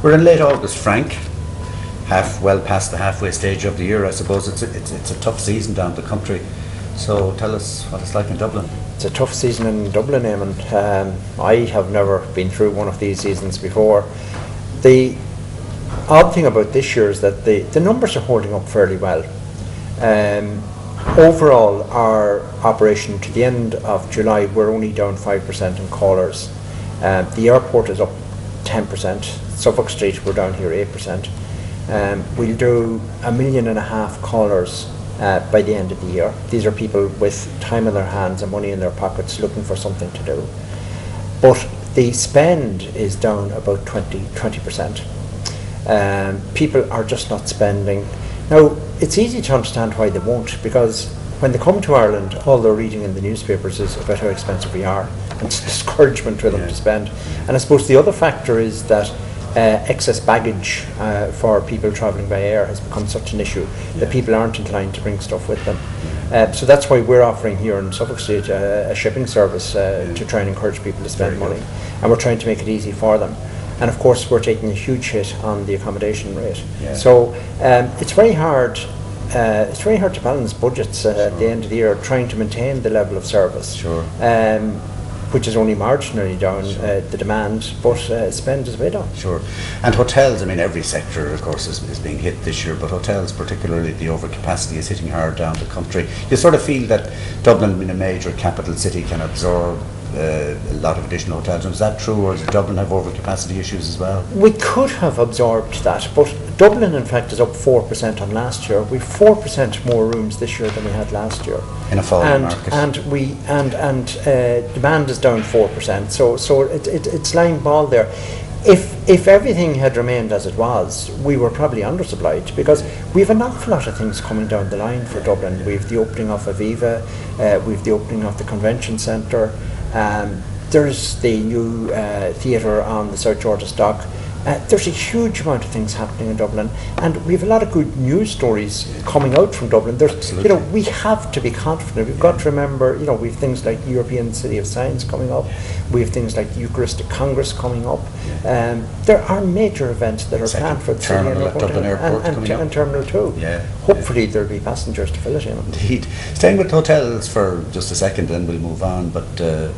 We're in late August, Frank. Well past the halfway stage of the year, I suppose. It's a tough season down the country. So tell us what it's like in Dublin. It's a tough season in Dublin, Eamon. I have never been through one of these seasons before. The odd thing about this year is that the numbers are holding up fairly well. Overall, our operation to the end of July, we're only down 5% in callers. The airport is up 10%. Suffolk Street, we're down here 8%. We'll do 1.5 million callers by the end of the year. These are people with time in their hands and money in their pockets looking for something to do. But the spend is down about 20%. People are just not spending. Now, it's easy to understand why they won't, because when they come to Ireland, all they're reading in the newspapers is about how expensive we are, and it's discouragement for them to spend. And I suppose the other factor is that excess baggage for people travelling by air has become such an issue that people aren't inclined to bring stuff with them. So that's why we're offering here in Suffolk Street a shipping service to try and encourage people to spend money, and we're trying to make it easy for them. And of course we're taking a huge hit on the accommodation rate. So it's very hard to balance budgets at the end of the year, trying to maintain the level of service. Which is only marginally down, the demand, but spend is way down. And hotels, I mean, every sector, of course, is being hit this year, but hotels, particularly the overcapacity, is hitting hard down the country. You sort of feel that Dublin, being a major capital city, can absorb a lot of additional hotels. Is that true, or does Dublin have overcapacity issues as well? We could have absorbed that, but Dublin, in fact, is up 4% on last year. We've 4% more rooms this year than we had last year. In a falling market. And demand is down 4%. So it's lying ball there. If everything had remained as it was, we were probably undersupplied, because we have an awful lot of things coming down the line for Dublin. We have the opening of Aviva, we have the opening of the Convention Centre. There's the new theatre on the South George's Dock. There's a huge amount of things happening in Dublin, and we have a lot of good news stories coming out from Dublin. We have to be confident. We've got to remember, we have things like European City of Science coming up. We have things like the Eucharistic Congress coming up. There are major events that are planned for the city and Terminal 2. Hopefully there'll be passengers to fill it in. Indeed. Staying with hotels for just a second, and we'll move on, but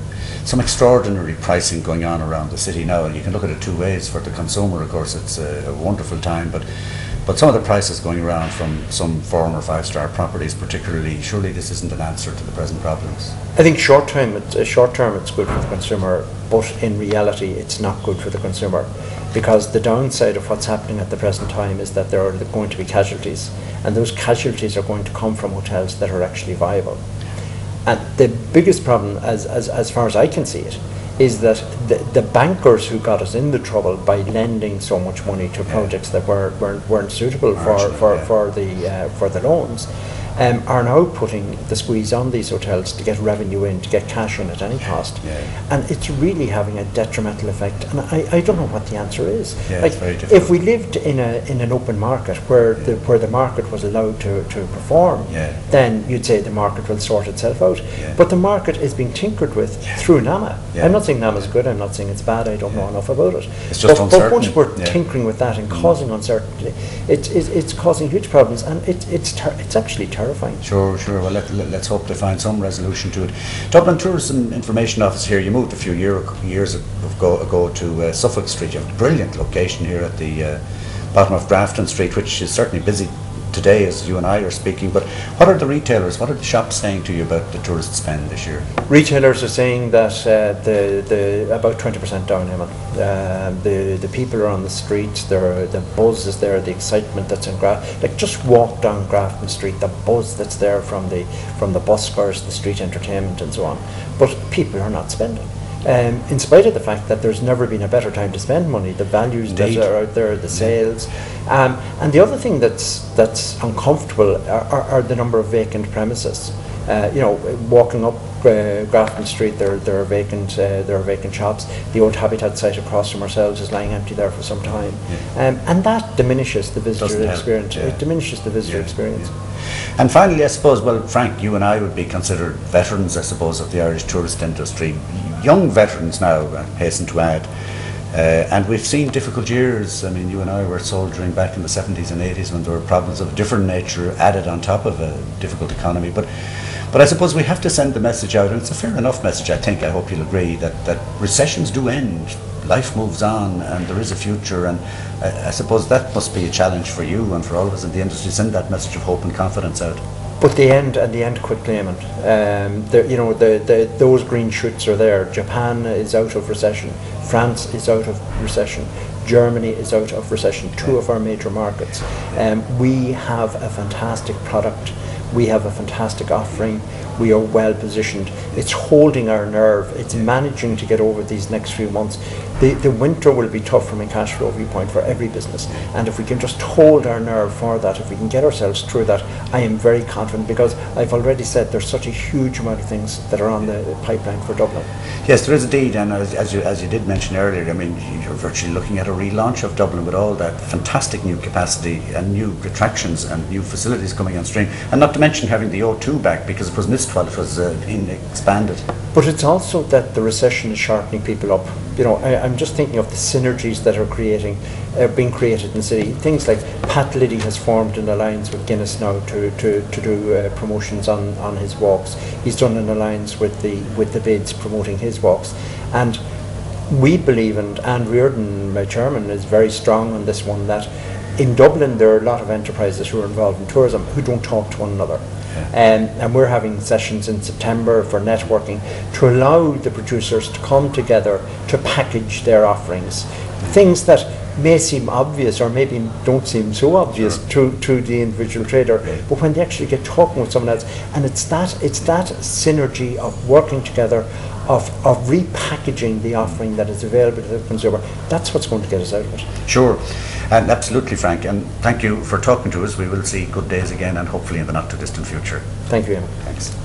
some extraordinary pricing going on around the city now, and you can look at it two ways. For the consumer, of course, it's a wonderful time, but some of the prices going around from some 4- or 5-star properties particularly, surely this isn't an answer to the present problems. I think short term it's good for the consumer, but in reality it's not good for the consumer, because the downside of what's happening at the present time is that there are going to be casualties, and those casualties are going to come from hotels that are actually viable. And the biggest problem, as far as I can see it, is that the bankers who got us in the trouble by lending so much money to projects that weren't suitable for the loans, are now putting the squeeze on these hotels to get revenue in, to get cash in at any cost. And it's really having a detrimental effect, and I don't know what the answer is. It's very difficult. If we lived in an open market where the market was allowed to perform, then you'd say the market will sort itself out. But the market is being tinkered with through NAMA. I'm not saying NAMA is good, I'm not saying it's bad, I don't know enough about it. It's just uncertain. But once we're tinkering with that and causing uncertainty, it's causing huge problems, and it's actually terrifying. Sure. Well, let's hope they find some resolution to it. Dublin Tourism Information Office here. You moved a few years ago to Suffolk Street. You have a brilliant location here at the bottom of Grafton Street, which is certainly busy today as you and I are speaking. But what are the retailers, what are the shops saying to you about the tourist spend this year? Retailers are saying that the about 20% down, Eamon. The people are on the street, the buzz is there, the excitement that's in Grafton. Like, just walk down Grafton Street, the buzz that's there from the buskers, the street entertainment and so on. But people are not spending. In spite of the fact that there's never been a better time to spend money, the values that are out there, the sales, and the other thing that's uncomfortable are the number of vacant premises. Walking up Grafton Street, there are vacant shops. The old Habitat site across from ourselves is lying empty there for some time, and that diminishes the visitor experience. It diminishes the visitor experience. And finally, I suppose, well, Frank, you and I would be considered veterans, I suppose, of the Irish tourist industry. Young veterans now, I hasten to add, And we've seen difficult years. I mean, you and I were soldiering back in the 70s and 80s when there were problems of a different nature added on top of a difficult economy. But I suppose we have to send the message out, and it's a fair enough message, I think, I hope you'll agree, that recessions do end, life moves on, and there is a future. And I suppose that must be a challenge for you and for all of us in the industry, send that message of hope and confidence out. But the end quickly, Eamon. Those green shoots are there. Japan is out of recession. France is out of recession. Germany is out of recession. Two of our major markets. We have a fantastic product. We have a fantastic offering. We are well positioned. It's holding our nerve. It's managing to get over these next few months. The winter will be tough from a cash flow viewpoint for every business. And if we can just hold our nerve for that, if we can get ourselves through that, I am very confident, because I've already said there's such a huge amount of things that are on the pipeline for Dublin. Yes, there is indeed, and as you did mention earlier, I mean, you're virtually looking at a relaunch of Dublin with all that fantastic new capacity and new attractions and new facilities coming on stream, and not to mention having the O2 back, because it was missed while it was expanded. But it's also that the recession is sharpening people up. You know, I'm just thinking of the synergies that are being created in the city. Things like Pat Liddy has formed an alliance with Guinness now to do promotions on his walks. He's done an alliance with the Bids promoting his walks, and we believe, and Anne Reardon, my chairman, is very strong on this one, that in Dublin there are a lot of enterprises who are involved in tourism who don't talk to one another. And we're having sessions in September for networking to allow the producers to come together to package their offerings. Things that may seem obvious or maybe don't seem so obvious to the individual trader, but when they actually get talking with someone else, and it's that synergy of working together, of repackaging the offering that is available to the consumer, that's what's going to get us out of it. Sure, and absolutely, Frank, and thank you for talking to us. We will see good days again, and hopefully in the not too distant future. Thank you, Ian. Thanks.